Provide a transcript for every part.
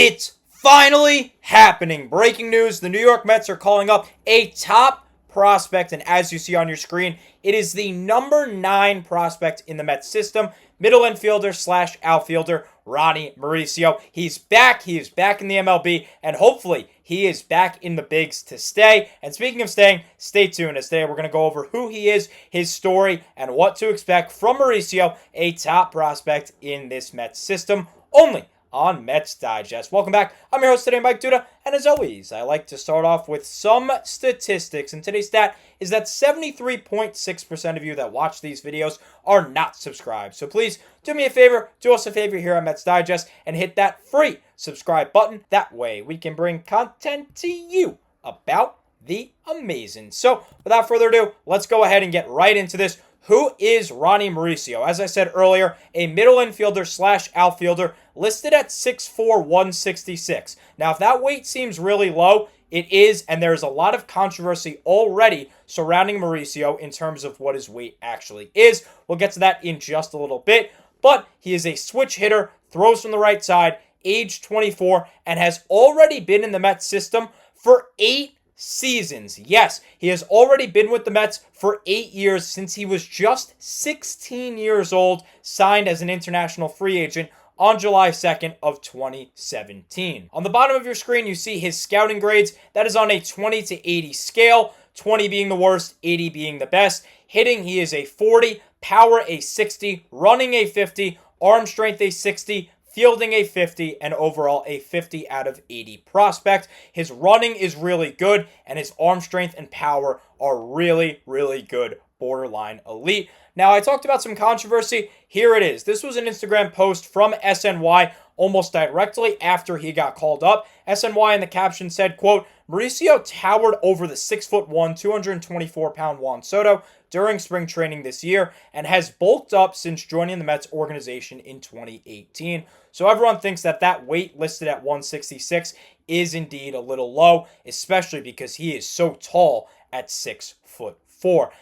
It's finally happening. Breaking news, the New York Mets are calling up a top prospect, and as you see on your screen, it is the number 9 prospect in the Mets system, middle infielder slash outfielder, Ronnie Mauricio. He's back. He is back in the MLB, and hopefully he is back in the bigs to stay. And speaking of staying, stay tuned, as today we're going to go over who he is, his story, and what to expect from Mauricio, a top prospect in this Mets system, only on Mets Digest. Welcome back. I'm your host today, Mike Duda, and as always, I like to start off with some statistics, and today's stat is that 73.6% of you that watch these videos are not subscribed. So please do me a favor, do us a favor here on Mets Digest, and hit that free subscribe button. That way we can bring content to you about the amazing. So without further ado, let's go ahead and get right into this. Who is Ronnie Mauricio? As I said earlier, a middle infielder slash outfielder listed at 6'4", 166. Now, if that weight seems really low, it is, and there's a lot of controversy already surrounding Mauricio in terms of what his weight actually is. We'll get to that in just a little bit, but he is a switch hitter, throws from the right side, age 24, and has already been in the Mets system for 8 seasons. Yes, he has already been with the Mets for 8 years since he was just 16 years old, signed as an international free agent on July 2nd of 2017. On the bottom of your screen, you see his scouting grades. That is on a 20 to 80 scale, 20 being the worst, 80 being the best. Hitting, he is a 40, power a 60, running a 50, arm strength a 60, fielding a 50, and overall a 50 out of 80 prospect. His running is really good, and his arm strength and power are really, really good, borderline elite. Now, I talked about some controversy. Here it is. This was an Instagram post from SNY almost directly after he got called up. SNY in the caption said, quote, Mauricio towered over the 6'1", 224-pound Juan Soto during spring training this year and has bulked up since joining the Mets organization in 2018. So everyone thinks that that weight listed at 166 is indeed a little low, especially because he is so tall at 6'4".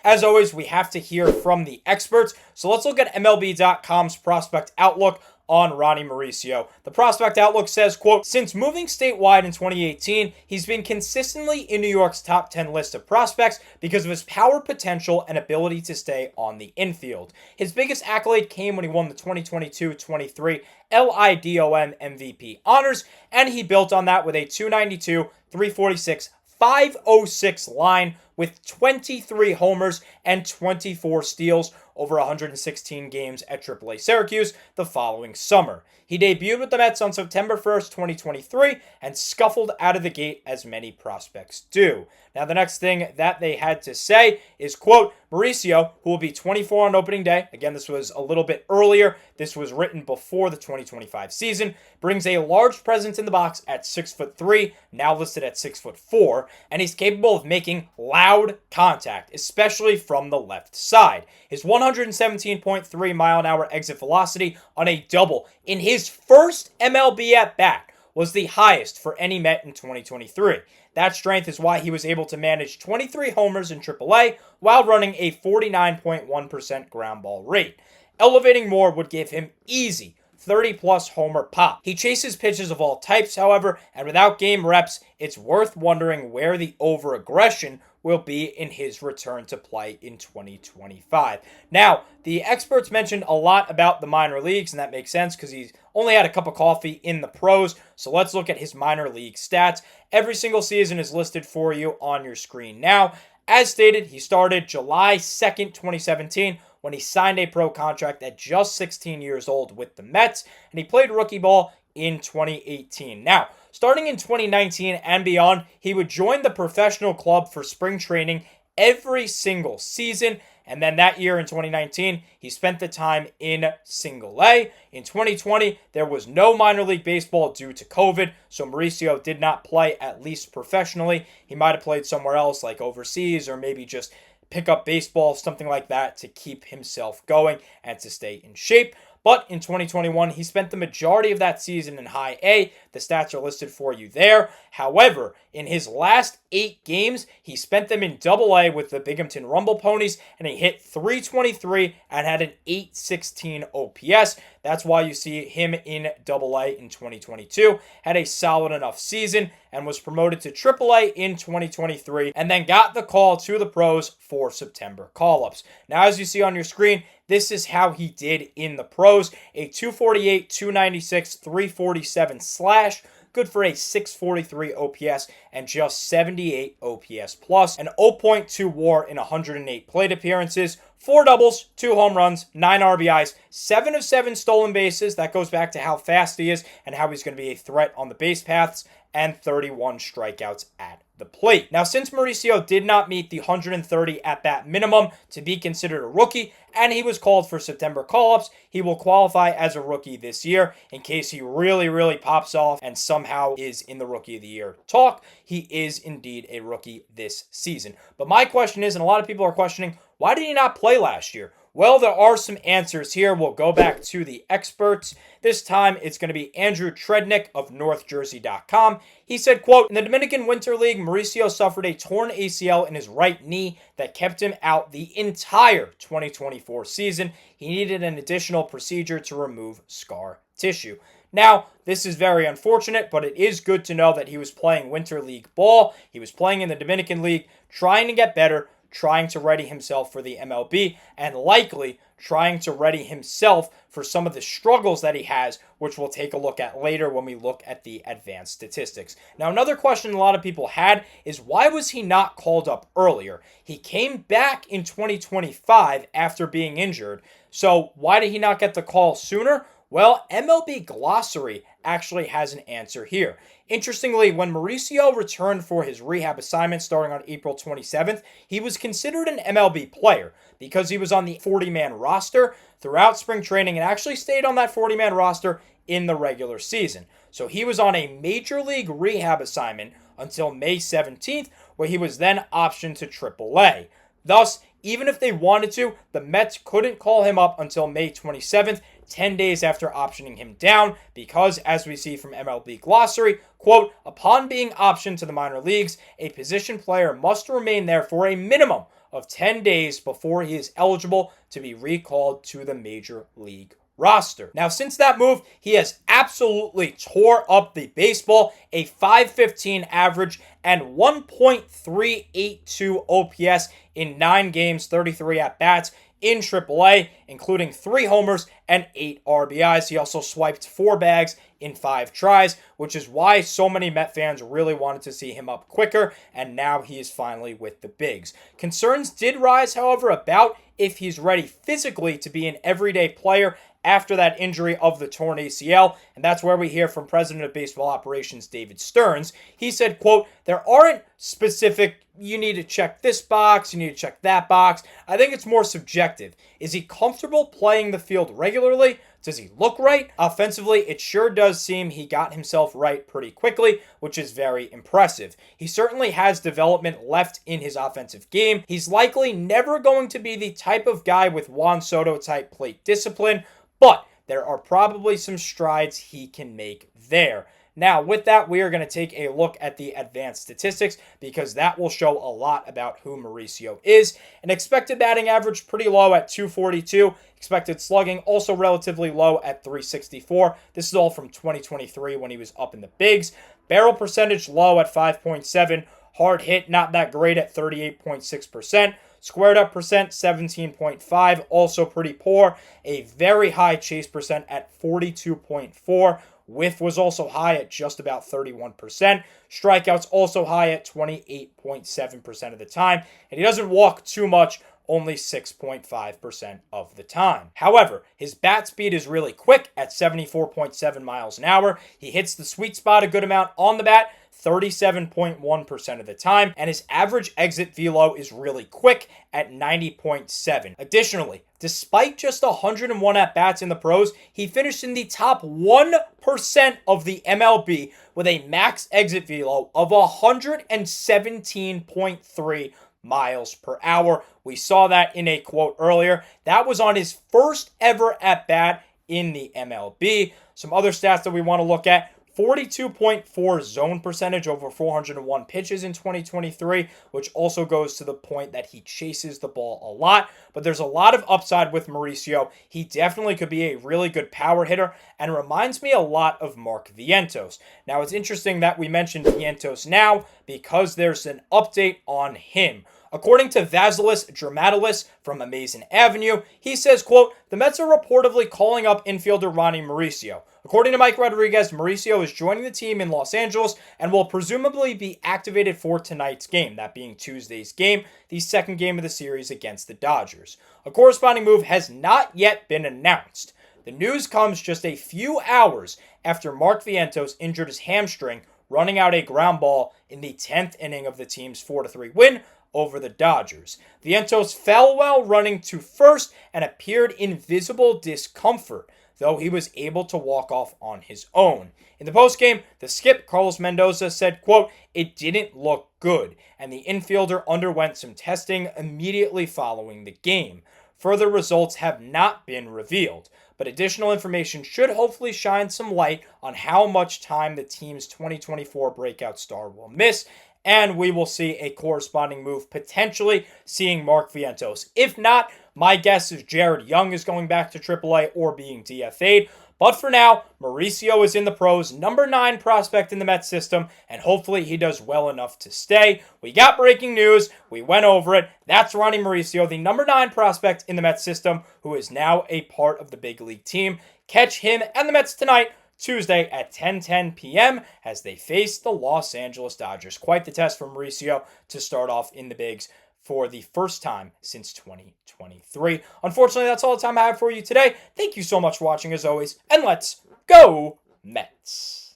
As always, we have to hear from the experts. So let's look at MLB.com's prospect outlook on Ronnie Mauricio. The prospect outlook says, quote, since moving statewide in 2018, he's been consistently in New York's top 10 list of prospects because of his power potential and ability to stay on the infield. His biggest accolade came when he won the 2022-23 LIDOM MVP honors, and he built on that with a 292, 346, 506 line with 23 homers and 24 steals over 116 games at AAA Syracuse the following summer. He debuted with the Mets on September 1st, 2023, and scuffled out of the gate as many prospects do. Now, the next thing that they had to say is, quote, Mauricio, who will be 24 on opening day, again, this was a little bit earlier, this was written before the 2025 season, brings a large presence in the box at 6'3", now listed at 6'4", and he's capable of making loud contact, especially from the left side. His 117.3 mile an hour exit velocity on a double in his first MLB at bat was the highest for any Met in 2023. That strength is why he was able to manage 23 homers in AAA while running a 49.1% ground ball rate. Elevating more would give him easy 30-plus homer pop. He chases pitches of all types, however, and without game reps, it's worth wondering where the over-aggression will be in his return to play in 2025. Now, the experts mentioned a lot about the minor leagues, and that makes sense because he's only had a cup of coffee in the pros. So let's look at his minor league stats. Every single season is listed for you on your screen now. As stated, he started July 2nd, 2017, when he signed a pro contract at just 16 years old with the Mets, and he played rookie ball in 2018. Now, starting in 2019 and beyond, he would join the professional club for spring training every single season, and then that year in 2019, he spent the time in Single A. In 2020, there was no minor league baseball due to COVID, so Mauricio did not play, at least professionally. He might have played somewhere else, like overseas, or maybe just pick up baseball, something like that, to keep himself going and to stay in shape. But in 2021, he spent the majority of that season in High A, The stats are listed for you there. However, in his last 8 games, he spent them in Double-A with the Binghamton Rumble Ponies, and he hit .323 and had an .816 OPS. That's why you see him in Double-A in 2022. Had a solid enough season and was promoted to Triple-A in 2023, and then got the call to the pros for September call-ups. Now, as you see on your screen, this is how he did in the pros. A 248, 296, 347 slash. Good for a 643 OPS and just 78 OPS plus. An 0.2 WAR in 108 plate appearances. 4 doubles, 2 home runs, 9 RBIs, 7 of 7 stolen bases. That goes back to how fast he is and how he's going to be a threat on the base paths. And 31 strikeouts at the plate. Now, since Mauricio did not meet the 130 at-bat minimum to be considered a rookie, and he was called for September call-ups, he will qualify as a rookie this year in case he really pops off and somehow is in the Rookie of the Year talk. He is indeed a rookie this season. But my question is, and a lot of people are questioning, why did he not play last year? Well, there are some answers here. We'll go back to the experts. This time, it's going to be Andrew Trednick of NorthJersey.com. He said, quote, in the Dominican Winter League, Mauricio suffered a torn ACL in his right knee that kept him out the entire 2024 season. He needed an additional procedure to remove scar tissue. Now, this is very unfortunate, but it is good to know that he was playing Winter League ball. He was playing in the Dominican League, trying to get better, trying to ready himself for the MLB, and likely trying to ready himself for some of the struggles that he has, which we'll take a look at later when we look at the advanced statistics. Now, another question a lot of people had is, why was he not called up earlier? He came back in 2025 after being injured, so why did he not get the call sooner? Well, MLB Glossary actually has an answer here. Interestingly, when Mauricio returned for his rehab assignment starting on April 27th, he was considered an MLB player because he was on the 40-man roster throughout spring training and actually stayed on that 40-man roster in the regular season. So he was on a major league rehab assignment until May 17th, where he was then optioned to AAA. Thus, even if they wanted to, the Mets couldn't call him up until May 27th, 10 days after optioning him down, because, as we see from MLB Glossary, quote, upon being optioned to the minor leagues, a position player must remain there for a minimum of 10 days before he is eligible to be recalled to the major league roster. Now, since that move, he has absolutely tore up the baseball, a .515 average and 1.382 OPS in 9 games, 33 at-bats in AAA, including 3 homers and 8 RBIs. He also swiped 4 bags in 5 tries, which is why so many Met fans really wanted to see him up quicker, and now he is finally with the bigs. Concerns did rise, however, about if he's ready physically to be an everyday player after that injury of the torn ACL, and that's where we hear from President of Baseball Operations David Stearns. He said, quote, there aren't specific, you need to check this box, you need to check that box. I think it's more subjective. Is he comfortable playing the field regularly? Does he look right? Offensively, it sure does seem he got himself right pretty quickly, which is very impressive. He certainly has development left in his offensive game. He's likely never going to be the type of guy with Juan Soto type plate discipline, but there are probably some strides he can make there. Now, with that, we are going to take a look at the advanced statistics because that will show a lot about who Mauricio is. An expected batting average pretty low at 242. Expected slugging also relatively low at 364. This is all from 2023 when he was up in the bigs. Barrel percentage low at 5.7. Hard hit not that great at 38.6%. Squared up percent, 17.5, also pretty poor. A very high chase percent at 42.4. Whiff was also high at just about 31%. Strikeouts also high at 28.7% of the time. And he doesn't walk too much, only 6.5% of the time. However, his bat speed is really quick at 74.7 miles an hour. He hits the sweet spot a good amount on the bat, 37.1% of the time, and his average exit velo is really quick at 90.7. Additionally, despite just 101 at-bats in the pros, he finished in the top 1% of the MLB with a max exit velo of 117.3 miles per hour. We saw that in a quote earlier. That was on his first ever at-bat in the MLB. Some other stats that we want to look at. 42.4 zone percentage over 401 pitches in 2023, which also goes to the point that he chases the ball a lot. But there's a lot of upside with Mauricio. He definitely could be a really good power hitter and reminds me a lot of Mark Vientos. Now, it's interesting that we mentioned Vientos now because there's an update on him. According to Vasilis Dramatilis from Amazing Avenue, he says, quote, "The Mets are reportedly calling up infielder Ronnie Mauricio. According to Mike Rodriguez, Mauricio is joining the team in Los Angeles and will presumably be activated for tonight's game, that being Tuesday's game, the second game of the series against the Dodgers. A corresponding move has not yet been announced. The news comes just a few hours after Mark Vientos injured his hamstring, running out a ground ball in the 10th inning of the team's 4-3 win over the Dodgers. Vientos fell while running to first and appeared in visible discomfort, though he was able to walk off on his own. In the postgame, the skip, Carlos Mendoza, said, quote, "It didn't look good," and the infielder underwent some testing immediately following the game. Further results have not been revealed, but additional information should hopefully shine some light on how much time the team's 2024 breakout star will miss, and we will see a corresponding move potentially seeing Mark Vientos. If not, my guess is Jared Young is going back to AAA or being DFA'd. But for now, Mauricio is in the pros, number 9 prospect in the Mets system, and hopefully he does well enough to stay. We got breaking news. We went over it. That's Ronnie Mauricio, the number 9 prospect in the Mets system, who is now a part of the big league team. Catch him and the Mets tonight, Tuesday at 10:10 p.m. as they face the Los Angeles Dodgers. Quite the test for Mauricio to start off in the bigs for the first time since 2023. Unfortunately, that's all the time I have for you today. Thank you so much for watching as always, and let's go Mets.